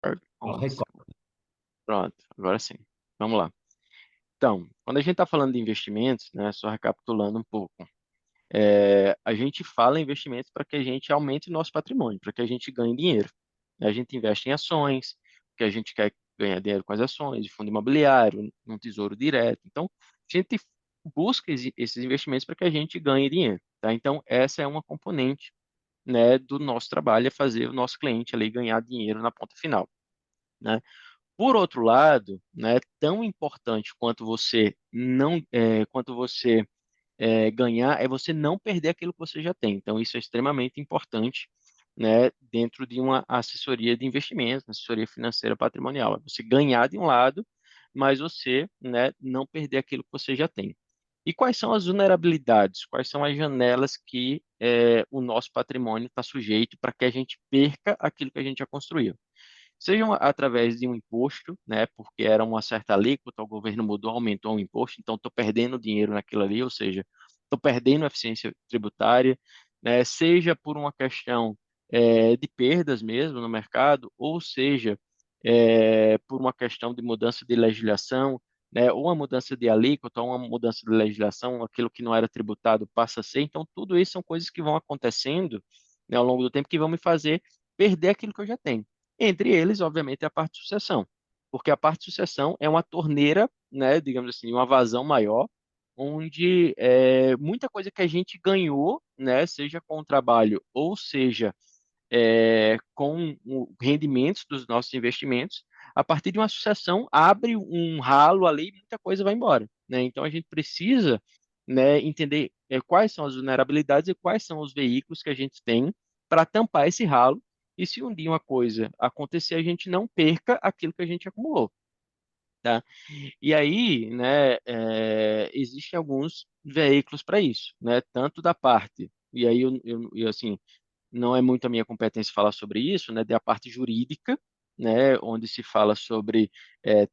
Record Ó, on. Record. Pronto, agora sim. Vamos lá. Então, quando a gente está falando de investimentos, né, só recapitulando um pouco, a gente fala em investimentos para que a gente aumente o nosso patrimônio, para que a gente ganhe dinheiro. A gente investe em ações, porque a gente quer ganhar dinheiro com as ações, de fundo imobiliário, num tesouro direto. Então, a gente busca esses investimentos para que a gente ganhe dinheiro, tá? Então, essa é uma componente, né, do nosso trabalho, é fazer o nosso cliente ali ganhar dinheiro na ponta final, né? Por outro lado, né, tão importante quanto você ganhar é você não perder aquilo que você já tem. Então, isso é extremamente importante, né, dentro de uma assessoria de investimentos, assessoria financeira patrimonial. É você ganhar de um lado, mas você, né, não perder aquilo que você já tem. E quais são as vulnerabilidades? Quais são as janelas que o nosso patrimônio está sujeito para que a gente perca aquilo que a gente já construiu? Sejam através de um imposto, né, porque era uma certa alíquota, o governo mudou, aumentou o imposto, então estou perdendo dinheiro naquilo ali, ou seja, estou perdendo eficiência tributária, né, seja por uma questão de perdas mesmo no mercado, ou seja, por uma questão de mudança de legislação, né, ou uma mudança de alíquota, ou uma mudança de legislação, aquilo que não era tributado passa a ser, então tudo isso são coisas que vão acontecendo, né, ao longo do tempo que vão me fazer perder aquilo que eu já tenho. Entre eles, obviamente, é a parte de sucessão, porque a parte de sucessão é uma torneira, né, digamos assim, uma vazão maior, onde muita coisa que a gente ganhou, né, seja com o trabalho ou seja com o rendimentos dos nossos investimentos, a partir de uma sucessão abre um ralo ali e muita coisa vai embora, né? Então a gente precisa, né, entender quais são as vulnerabilidades e quais são os veículos que a gente tem para tampar esse ralo. E se um dia uma coisa acontecer, a gente não perca aquilo que a gente acumulou, tá? E aí, né, existem alguns veículos para isso, né? Tanto da parte, e aí assim, não é muito a minha competência falar sobre isso, né, da parte jurídica, né, onde se fala sobre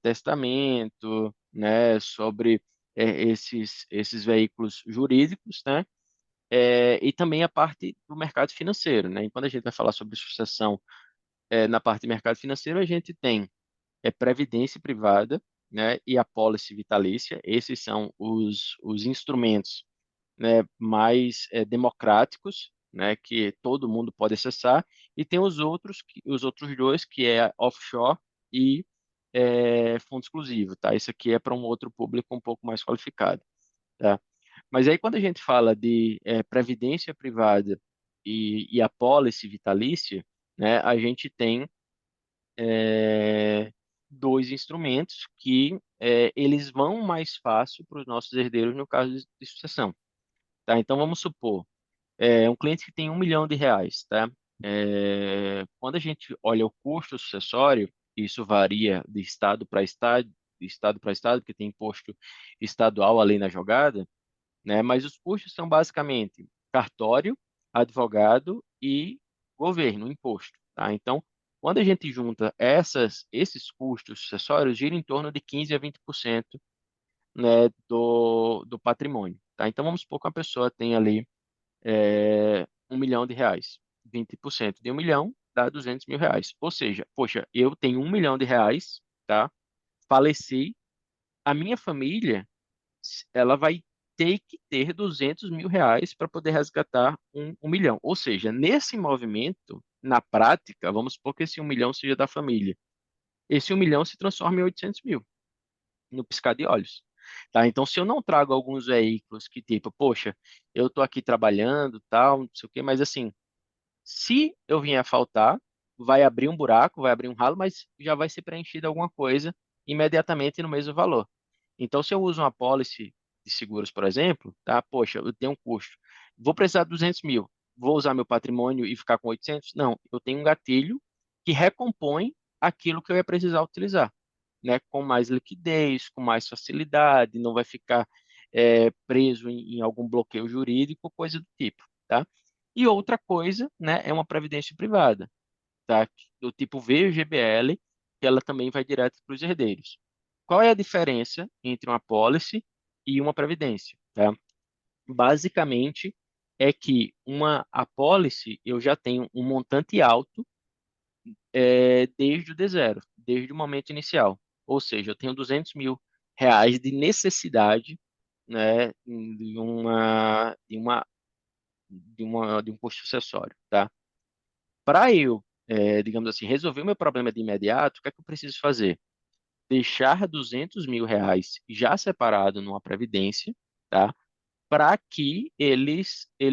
testamento, né, sobre esses veículos jurídicos, né, e também a parte do mercado financeiro, né. E quando a gente vai falar sobre sucessão na parte de mercado financeiro, a gente tem previdência privada, né, e a pólice vitalícia. Esses são os instrumentos, né, mais democráticos, né, que todo mundo pode acessar, e tem os outros dois, que é offshore e fundo exclusivo, tá? Isso aqui é para um outro público um pouco mais qualificado, tá? Mas aí quando a gente fala de previdência privada e a pólice vitalícia, né, a gente tem dois instrumentos que eles vão mais fácil para os nossos herdeiros no caso de sucessão, tá? Então vamos supor um cliente que tem R$ 1 milhão, tá? Quando a gente olha o custo sucessório, isso varia de estado para estado, porque tem imposto estadual ali na jogada, né? Mas os custos são basicamente cartório, advogado e governo, imposto, tá? Então, quando a gente junta esses custos sucessórios, gira em torno de 15 a 20%, né, do patrimônio, tá? Então, vamos supor que uma pessoa tem ali R$ 1 milhão, 20% de 1 milhão dá R$ 200 mil. Ou seja, poxa, eu tenho R$ 1 milhão, tá? Faleci, a minha família, ela vai ter que ter R$ 200 mil para poder resgatar um milhão. Ou seja, nesse movimento, na prática, vamos supor que esse 1 milhão seja da família. Esse 1 milhão se transforma em 800 mil, no piscar de olhos. Tá? Então, se eu não trago alguns veículos que, tipo, poxa, eu tô aqui trabalhando, tal, não sei o quê, mas assim, se eu vier a faltar, vai abrir um buraco, vai abrir um ralo, mas já vai ser preenchida alguma coisa imediatamente no mesmo valor. Então, se eu uso uma policy de seguros, por exemplo, tá? Poxa, eu tenho um custo. Vou precisar de 200 mil. Vou usar meu patrimônio e ficar com 800? Não, eu tenho um gatilho que recompõe aquilo que eu ia precisar utilizar, né? Com mais liquidez, com mais facilidade, não vai ficar preso em algum bloqueio jurídico, coisa do tipo, tá? E outra coisa, né, é uma previdência privada, tá? Do tipo VGBL, que ela também vai direto para os herdeiros. Qual é a diferença entre uma policy e uma previdência, tá? Basicamente é que a policy eu já tenho um montante alto desde o D0, desde o momento inicial. Ou seja, eu tenho R$ 200.000 de necessidade, né, de um custo sucessório, tá? Para eu, digamos assim, resolver o meu problema de imediato, o que é que eu preciso fazer? Deixar R$ 200.000 já separado numa previdência, tá? Para que ele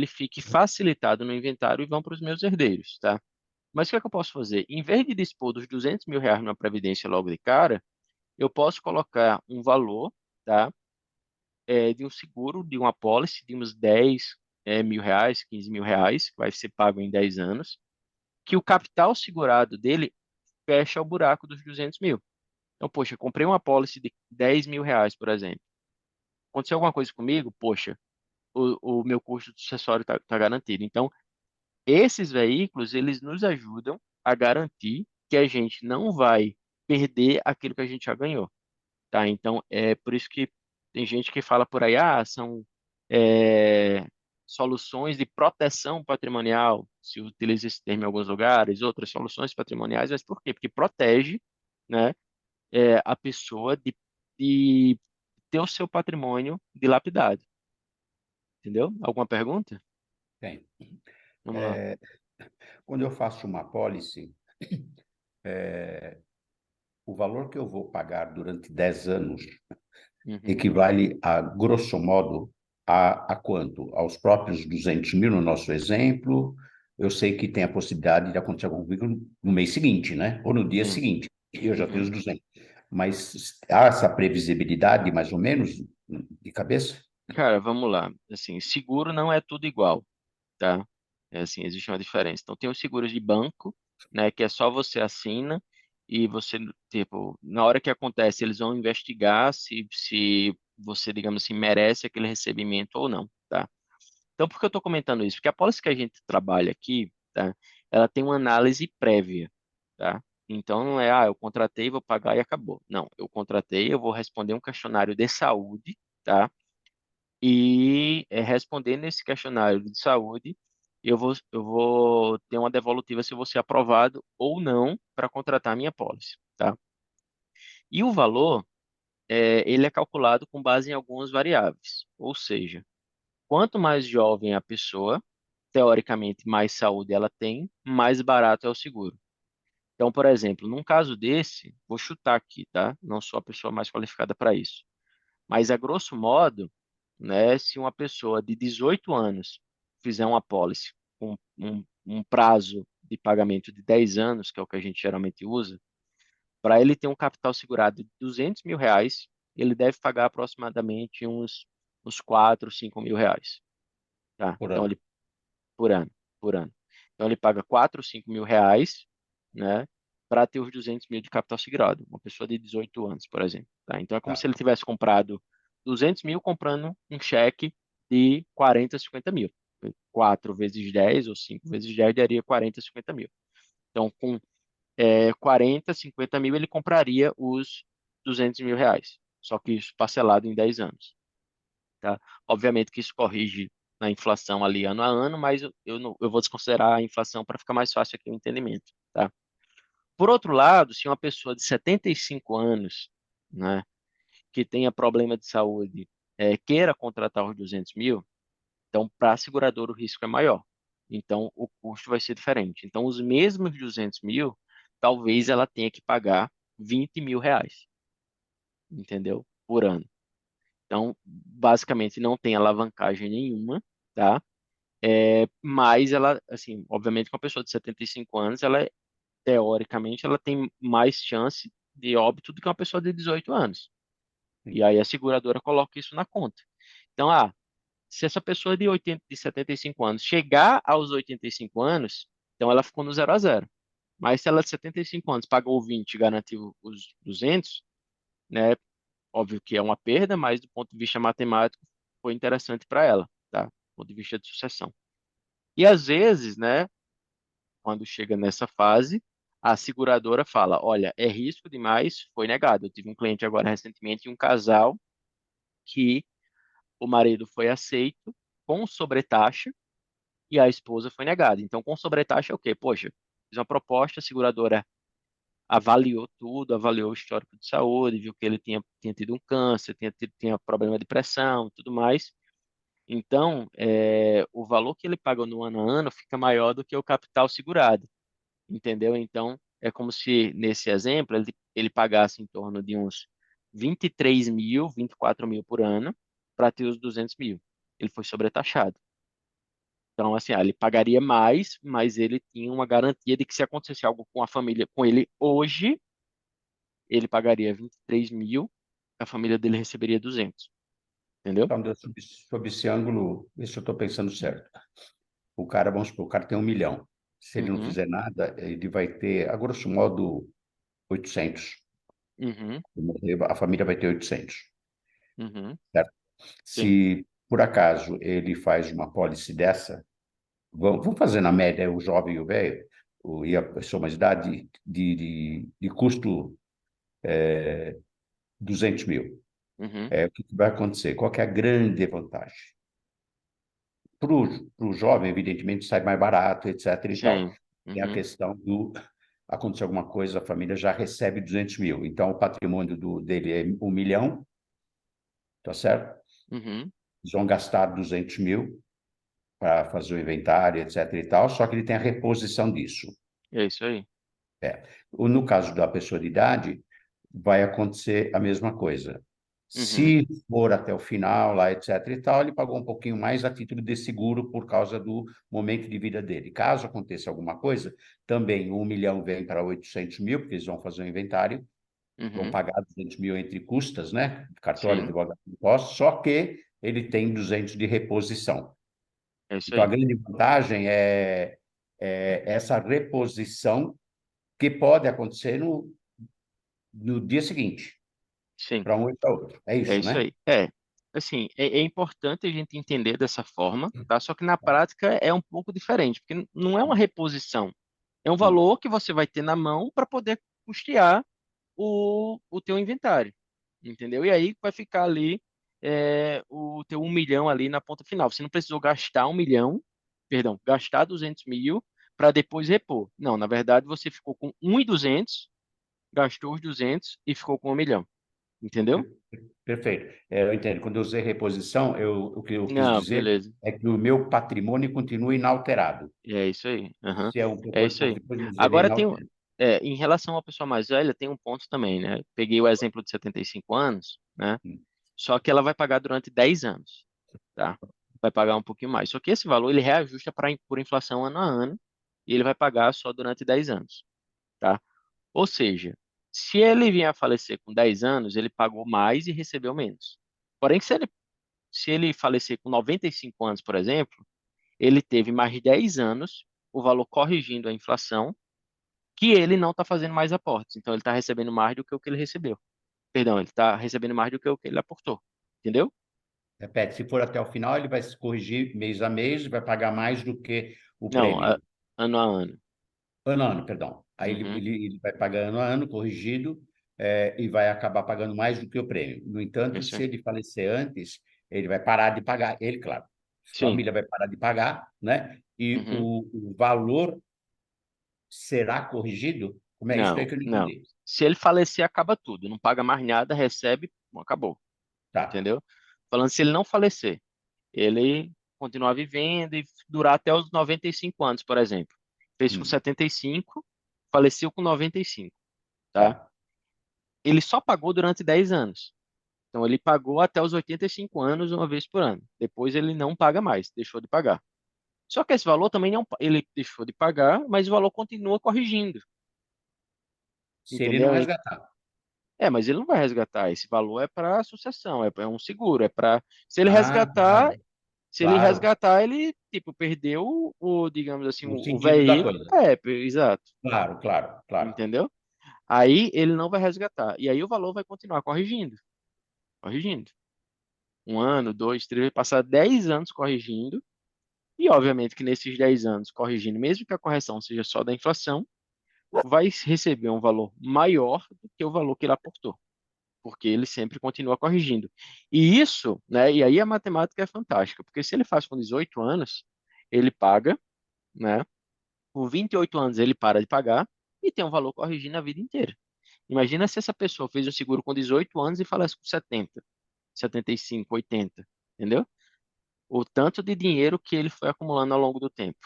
fique facilitado no inventário e vão para os meus herdeiros, tá? Mas o que é que eu posso fazer? Em vez de dispor dos R$ 200.000 numa previdência logo de cara, eu posso colocar um valor, tá? De um seguro, de uma apólice de uns R$ 10.000, R$ 15.000, que vai ser pago em 10 anos, que o capital segurado dele fecha o buraco dos 200.000. Então, poxa, comprei uma apólice de R$ 10.000, por exemplo. Aconteceu alguma coisa comigo, poxa, o meu custo sucessório está garantido. Então, esses veículos, eles nos ajudam a garantir que a gente não vai perder aquilo que a gente já ganhou, tá? Então, é por isso que tem gente que fala por aí, são é, soluções de proteção patrimonial, se utiliza esse termo em alguns lugares, outras soluções patrimoniais, mas por quê? Porque protege, né, a pessoa de ter o seu patrimônio dilapidado, entendeu? Alguma pergunta? Tem. Vamos lá. Quando eu faço uma apólice, o valor que eu vou pagar durante 10 anos Uhum. equivale a, grosso modo, a quanto? Aos próprios 200.000 no nosso exemplo. Eu sei que tem a possibilidade de acontecer alguma coisa no mês seguinte, né? Ou no dia Sim. seguinte. E eu já tenho Uhum. os 200. Mas há essa previsibilidade, mais ou menos, de cabeça? Cara, vamos lá. Assim, seguro não é tudo igual, tá? É assim, existe uma diferença. Então, tem os seguros de banco, né, que é só você assina e você, tipo, na hora que acontece, eles vão investigar se você, digamos assim, merece aquele recebimento ou não, tá? Então, por que eu estou comentando isso? Porque a pólice que a gente trabalha aqui, tá? Ela tem uma análise prévia, tá? Então, não é, eu contratei, vou pagar e acabou. Não, eu contratei, eu vou responder um questionário de saúde, tá? E respondendo esse questionário de saúde, eu vou ter uma devolutiva se eu vou ser aprovado ou não para contratar a minha pólice, tá? E o valor, ele é calculado com base em algumas variáveis, ou seja, quanto mais jovem a pessoa, teoricamente mais saúde ela tem, mais barato é o seguro. Então, por exemplo, num caso desse, vou chutar aqui, tá? Não sou a pessoa mais qualificada para isso. Mas, a grosso modo, né, se uma pessoa de 18 anos fizer uma apólice com um prazo de pagamento de 10 anos, que é o que a gente geralmente usa, para ele ter um capital segurado de R$ 200.000, ele deve pagar aproximadamente uns 4, R$ 5.000, tá? Por Então, ano. ele, por ano, por ano. Então, ele paga 4, R$ 5.000, né, para ter os 200.000 de capital segurado, uma pessoa de 18 anos, por exemplo, tá? Então, é como se Tá. ele tivesse comprado 200.000 comprando um cheque de 40, 50.000. 4 vezes 10 ou 5 vezes 10 daria 40, 50.000. Então, com 40, 50.000, ele compraria os R$ 200.000. Só que isso parcelado em 10 anos, tá? Obviamente que isso corrige na inflação ali ano a ano, mas eu vou desconsiderar a inflação para ficar mais fácil aqui o entendimento, tá? Por outro lado, se uma pessoa de 75 anos, né, que tenha problema de saúde, queira contratar os 200.000, então para a seguradora o risco é maior. Então o custo vai ser diferente. Então os mesmos 200.000, talvez ela tenha que pagar R$ 20.000, entendeu? Por ano. Então, basicamente, não tem alavancagem nenhuma, tá? Mas ela, assim, obviamente, com a pessoa de 75 anos, teoricamente, ela tem mais chance de óbito do que uma pessoa de 18 anos. E aí a seguradora coloca isso na conta. Então, se essa pessoa de 75 anos chegar aos 85 anos, então ela ficou no 0 a 0. Mas se ela de 75 anos pagou 20 e garantiu os 200, né? Óbvio que é uma perda, mas do ponto de vista matemático foi interessante para ela, tá? Do ponto de vista de sucessão. E às vezes, né, quando chega nessa fase, a seguradora fala: olha, é risco demais, foi negado. Eu tive um cliente agora recentemente, um casal, que o marido foi aceito com sobretaxa e a esposa foi negada. Então, com sobretaxa é o quê? Poxa, Fiz uma proposta, a seguradora avaliou tudo, avaliou o histórico de saúde, viu que ele tinha tido um câncer, tinha problema de pressão e tudo mais. Então, o valor que ele pagou no ano a ano fica maior do que o capital segurado, entendeu? Então, é como se, nesse exemplo, ele pagasse em torno de uns 23 mil, 24 mil por ano para ter os 200 mil. Ele foi sobretaxado. Então, assim, ele pagaria mais, mas ele tinha uma garantia de que se acontecesse algo com a família, com ele hoje, ele pagaria 23 mil, a família dele receberia 200, entendeu? Então, sob esse ângulo, ver se eu estou pensando certo. O cara, vamos supor, o cara tem 1 milhão. Se ele não Uhum, fizer nada, ele vai ter, a grosso modo, 800. uhum, A família vai ter 800, uhum, certo? sim, Se, por acaso, ele faz uma pólice dessa, vamos fazer na média o jovem e o velho, e a pessoa mais idade, de custo 200 mil. uhum, O que vai acontecer? Qual que é a grande vantagem? Para o jovem, evidentemente, sai mais barato, etc. e tal. sim, Tem a uhum, questão do acontecer alguma coisa, a família já recebe 200 mil. Então, o patrimônio dele é 1 milhão, tá certo? uhum, Eles vão gastar 200 mil para fazer o inventário, etc. e tal, só que ele tem a reposição disso. é isso aí. No caso da pessoa de idade, vai acontecer a mesma coisa. Uhum, Se for até o final, lá, etc. e tal, ele pagou um pouquinho mais a título de seguro por causa do momento de vida dele. Caso aconteça alguma coisa, também 1 milhão vem para 800 mil, porque eles vão fazer o inventário, vão uhum, pagar 200 mil entre custas, né? Cartório, sim, advogado, impostos, só que ele tem 200 de reposição. é isso Então, a aí. grande vantagem é essa reposição que pode acontecer no dia seguinte, Sim, para um e para outro. É é isso, isso né? aí. Assim, é importante a gente entender dessa forma, tá? Só que na prática é um pouco diferente, porque não é uma reposição. É um Hum. valor que você vai ter na mão para poder custear o teu inventário, entendeu? E aí vai ficar ali o teu 1 milhão ali na ponta final. Você não precisou gastar 1 milhão, perdão, gastar 200 mil para depois repor. Não, na verdade você ficou com 1.200, gastou os 200 e ficou com 1 milhão, entendeu? Perfeito. Eu entendo. Quando eu usei reposição, o que eu quis Não, dizer beleza. é que o meu patrimônio continua inalterado. É isso aí. Aham. Se é um que É foi isso pouco aí. depois, mas ele é Agora tem, inalterado. em relação à pessoa mais velha, tem um ponto também, né? Peguei o exemplo de 75 anos, né? Hum. Só que ela vai pagar durante 10 anos, tá? Vai pagar um pouquinho mais. Só que esse valor ele reajusta por inflação ano a ano e ele vai pagar só durante 10 anos, tá? Ou seja, se ele vier a falecer com 10 anos, ele pagou mais e recebeu menos. Porém, se ele falecer com 95 anos, por exemplo, ele teve mais 10 anos, o valor corrigindo a inflação, que ele não está fazendo mais aportes. Então, ele está recebendo mais do que o que ele recebeu. Perdão, ele está recebendo mais do que o que ele aportou. Entendeu? Repete, se for até o final, ele vai se corrigir mês a mês, vai pagar mais do que o Não, prêmio. ano a ano. Ano a ano, perdão. Aí ele, Uhum, ele, ele vai pagar ano a ano, corrigido, e vai acabar pagando mais do que o prêmio. No entanto, isso se aí. ele falecer antes, ele vai parar de pagar. Ele, claro, a Sim. família vai parar de pagar, né? E Uhum. o valor será corrigido? Como é isso aí Não, que eu não não. entendi. Se ele falecer, acaba tudo. Não paga mais nada, recebe, bom, acabou. Tá. Entendeu? Falando se ele não falecer, ele continuar vivendo e durar até os 95 anos, por exemplo. Fez com Hum, 75, faleceu com 95, tá? tá. Ele só pagou durante 10 anos. Então, ele pagou até os 85 anos uma vez por ano. Depois, ele não paga mais, deixou de pagar. Só que esse valor também não, ele deixou de pagar, mas o valor continua corrigindo, Se ele não entendeu? resgatar. Mas ele não vai resgatar. Esse valor é para sucessão, é um seguro, é para se ele Ah, resgatar, se ele claro. resgatar, ele tipo perdeu digamos assim, O o sentido da veículo, coisa. exato, Claro, claro, claro. entendeu? Aí ele não vai resgatar. E aí o valor vai continuar corrigindo, corrigindo. Um ano, dois, três, vai passar 10 anos corrigindo. E obviamente que nesses 10 anos corrigindo, mesmo que a correção seja só da inflação, vai receber um valor maior do que o valor que ele aportou, porque ele sempre continua corrigindo. E isso, né, e aí a matemática é fantástica, porque se ele faz com 18 anos, ele paga, né, por 28 anos ele para de pagar e tem um valor corrigindo a vida inteira. Imagina se essa pessoa fez o seguro com 18 anos e falece com 70, 75, 80, entendeu? O tanto de dinheiro que ele foi acumulando ao longo do tempo,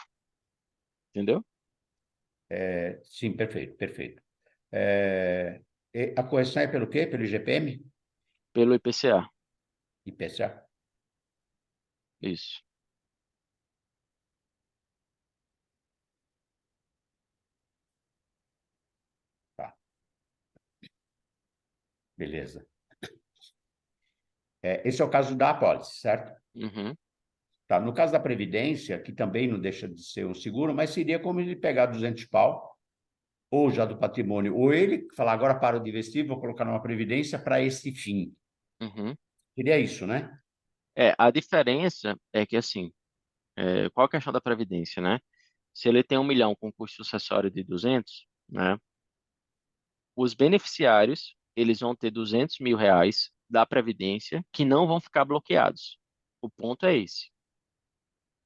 entendeu? Sim, perfeito, perfeito. E a correção é pelo quê? Pelo IGPM? Pelo IPCA, IPCA? isso. Tá, beleza. Esse é o caso da apólice, certo? Uhum, Tá, no caso da Previdência, que também não deixa de ser um seguro, mas seria como ele pegar 200 pau, ou já do patrimônio, ou ele falar, agora paro de investir, vou colocar numa Previdência para esse fim. uhum. Seria isso, né? A diferença é que, assim, qual a questão da Previdência, né? Se ele tem 1 milhão com custo sucessório de 200, né? Os beneficiários, eles vão ter 200 mil reais da Previdência que não vão ficar bloqueados. O ponto é esse,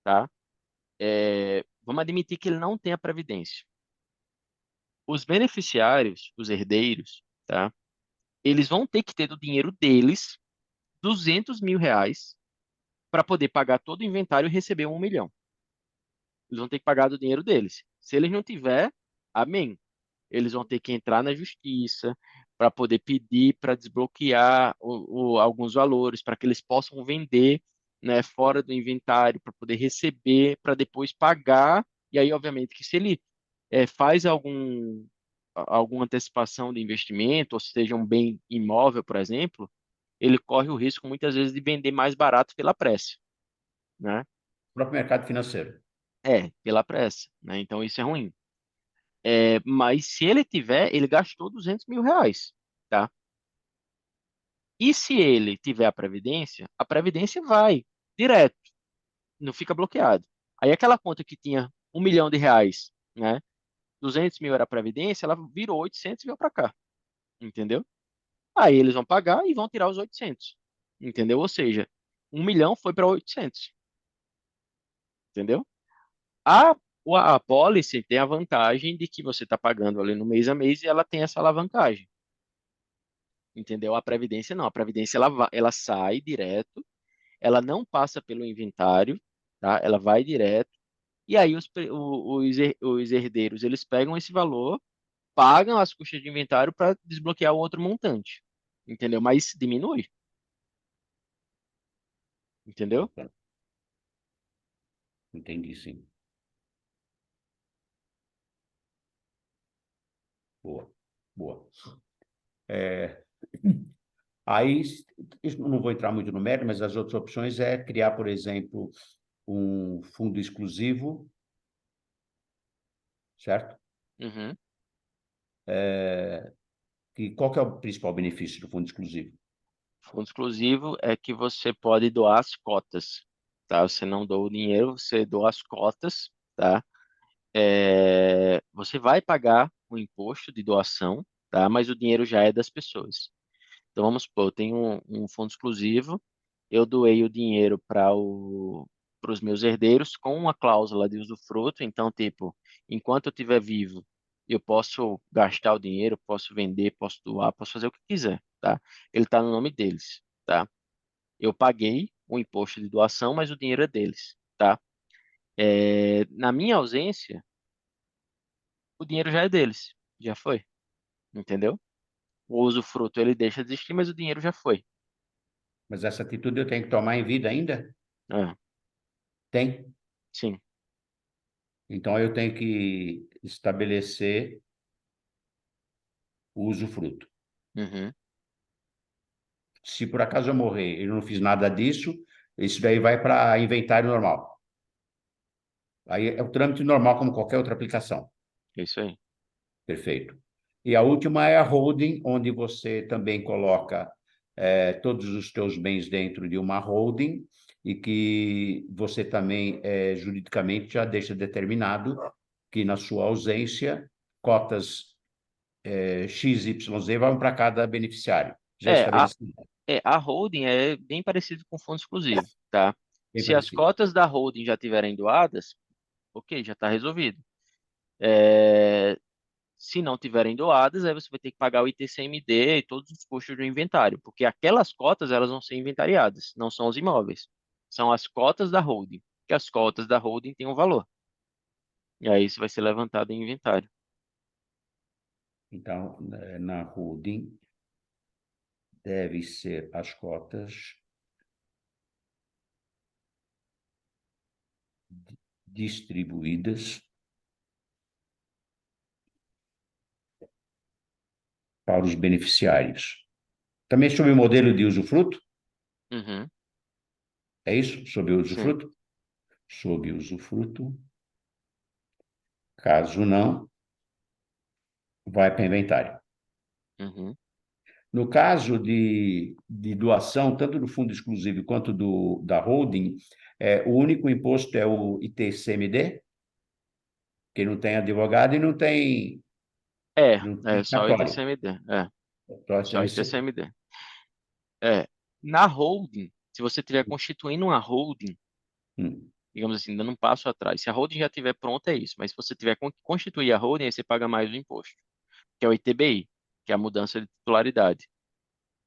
tá? Vamos admitir que ele não tem a Previdência. Os beneficiários, os herdeiros, tá? Eles vão ter que ter do dinheiro deles 200 mil reais para poder pagar todo o inventário e receber 1 milhão. Eles vão ter que pagar do dinheiro deles. Se eles não tiver, amém. Eles vão ter que entrar na justiça para poder pedir para desbloquear alguns valores, para que eles possam vender, né, fora do inventário, para poder receber, para depois pagar. E aí, obviamente, que se ele faz alguma antecipação de investimento, ou seja, um bem imóvel, por exemplo, ele corre o risco muitas vezes de vender mais barato pela pressa, né? O próprio mercado financeiro. Pela pressa, né? Então isso é ruim. Mas se ele tiver, ele gastou 200 mil reais, tá? E se ele tiver a Previdência vai direto, não fica bloqueado. Aí aquela conta que tinha 1 milhão de reais, né? 200 mil era a Previdência, ela virou 800 e veio para cá, entendeu? Aí eles vão pagar e vão tirar os 800, entendeu? Ou seja, 1 milhão foi para 800, entendeu? A, a policy tem a vantagem de que você está pagando ali no mês a mês e ela tem essa alavancagem, entendeu? A Previdência não. A Previdência ela sai direto, ela não passa pelo inventário, tá? Ela vai direto. E aí os herdeiros eles pegam esse valor, pagam as custas de inventário para desbloquear o outro montante, entendeu? Mas diminui, entendeu? Entendi, sim. Boa, boa. É, aí, isso não vou entrar muito no mérito, mas as outras opções é criar, por exemplo, um fundo exclusivo, certo? Uhum. Qual que é o principal benefício do fundo exclusivo? Fundo exclusivo é que você pode doar as cotas, tá? Você não doa o dinheiro, você doa as cotas, tá? Você vai pagar o imposto de doação, tá? Mas o dinheiro já é das pessoas. Então vamos supor, eu tenho um fundo exclusivo, eu doei o dinheiro para os meus herdeiros com uma cláusula de usufruto, então tipo, enquanto eu estiver vivo, eu posso gastar o dinheiro, posso vender, posso doar, posso fazer o que quiser, tá? Ele está no nome deles, tá? Eu paguei o imposto de doação, mas o dinheiro é deles, tá? Na minha ausência, o dinheiro já é deles, já foi, entendeu? O usufruto ele deixa de existir, mas o dinheiro já foi. Mas essa atitude eu tenho que tomar em vida ainda? É, Tem. sim. Então eu tenho que estabelecer o usufruto. Uhum. Se por acaso eu morrer e eu não fiz nada disso, isso daí vai para inventário normal. Aí é o trâmite normal, como qualquer outra aplicação. É isso aí. Perfeito. E a última é a holding, onde você também coloca todos os teus bens dentro de uma holding e que você também, juridicamente, já deixa determinado que, na sua ausência, cotas XYZ vão para cada beneficiário. Já É, a, estabelecido, a holding é bem parecido com fundo exclusivo, tá? bem Se as parecido. cotas da holding já tiverem doadas, ok, já está resolvido. É, se não tiverem doadas, aí você vai ter que pagar o ITCMD e todos os custos do inventário, porque aquelas cotas elas vão ser inventariadas, não são os imóveis. São as cotas da holding, que as cotas da holding têm um valor. E aí isso vai ser levantado em inventário. Então, na holding, deve ser as cotas distribuídas para os beneficiários. Também sob o modelo de usufruto? Uhum, É isso? Sob o sim. usufruto? Sob o usufruto. Caso não, vai para inventário. Uhum. No caso de doação, tanto do fundo exclusivo quanto da holding, o único imposto é o ITCMD, que não tem advogado e É, não é tem só o cartório. ITCMD. É, Só só o ITCMD. ITCMD. É. Na holding, se você estiver constituindo uma holding, Hum, digamos assim, dando um passo atrás, se a holding já estiver pronta, é isso. Mas se você tiver constituir a holding, aí você paga mais o imposto, que é o ITBI, que é a mudança de titularidade,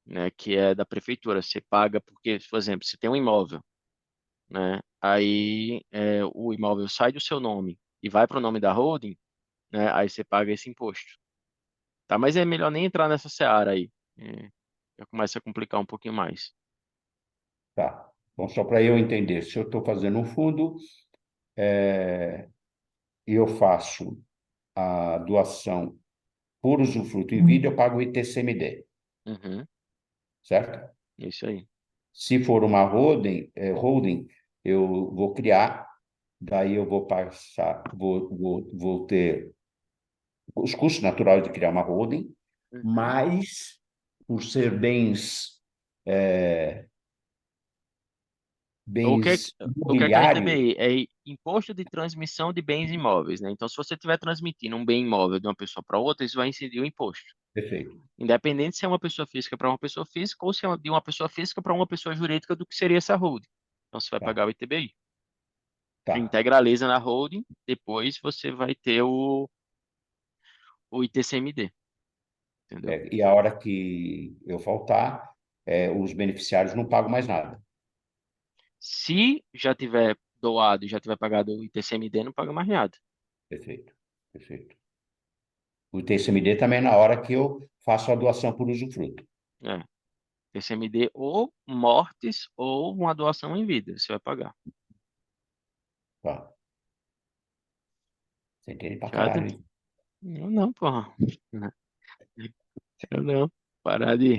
né? Que é da prefeitura. Você paga porque, por exemplo, se tem um imóvel, né? Aí o imóvel sai do seu nome e vai para o nome da holding, né? Aí você paga esse imposto. Tá? Mas é melhor nem entrar nessa seara aí. Já começa a complicar um pouquinho mais. tá. Bom, só para eu entender, se eu estou fazendo um fundo e eu faço a doação por usufruto em vida, eu pago o ITCMD, Uhum, certo? isso aí. Se for uma holding, eu vou criar, daí eu vou passar, vou ter os custos naturais de criar uma holding, Uhum. mas por ser O que, bens o que é o imobiliários, ITBI? É Imposto de Transmissão de Bens Imóveis, né? Então, se você estiver transmitindo um bem imóvel de uma pessoa para outra, isso vai incidir o imposto. perfeito, Independente se é uma pessoa física para uma pessoa física ou se é de uma pessoa física para uma pessoa jurídica do que seria essa holding. Então, você vai tá, pagar o ITBI. tá. Integraliza na holding, depois você vai ter o ITCMD, entendeu? E a hora que eu faltar, os beneficiários não pagam mais nada. Se já tiver doado e já tiver pagado o ITCMD, não paga mais nada. Perfeito, perfeito. O TCMD também é na hora que eu faço a doação por usufruto. É. ITCMD ou mortes ou uma doação em vida, você vai pagar. Tá. Você entende pra Já caralho, tentei. hein? Eu não, porra. Eu não. Parar de.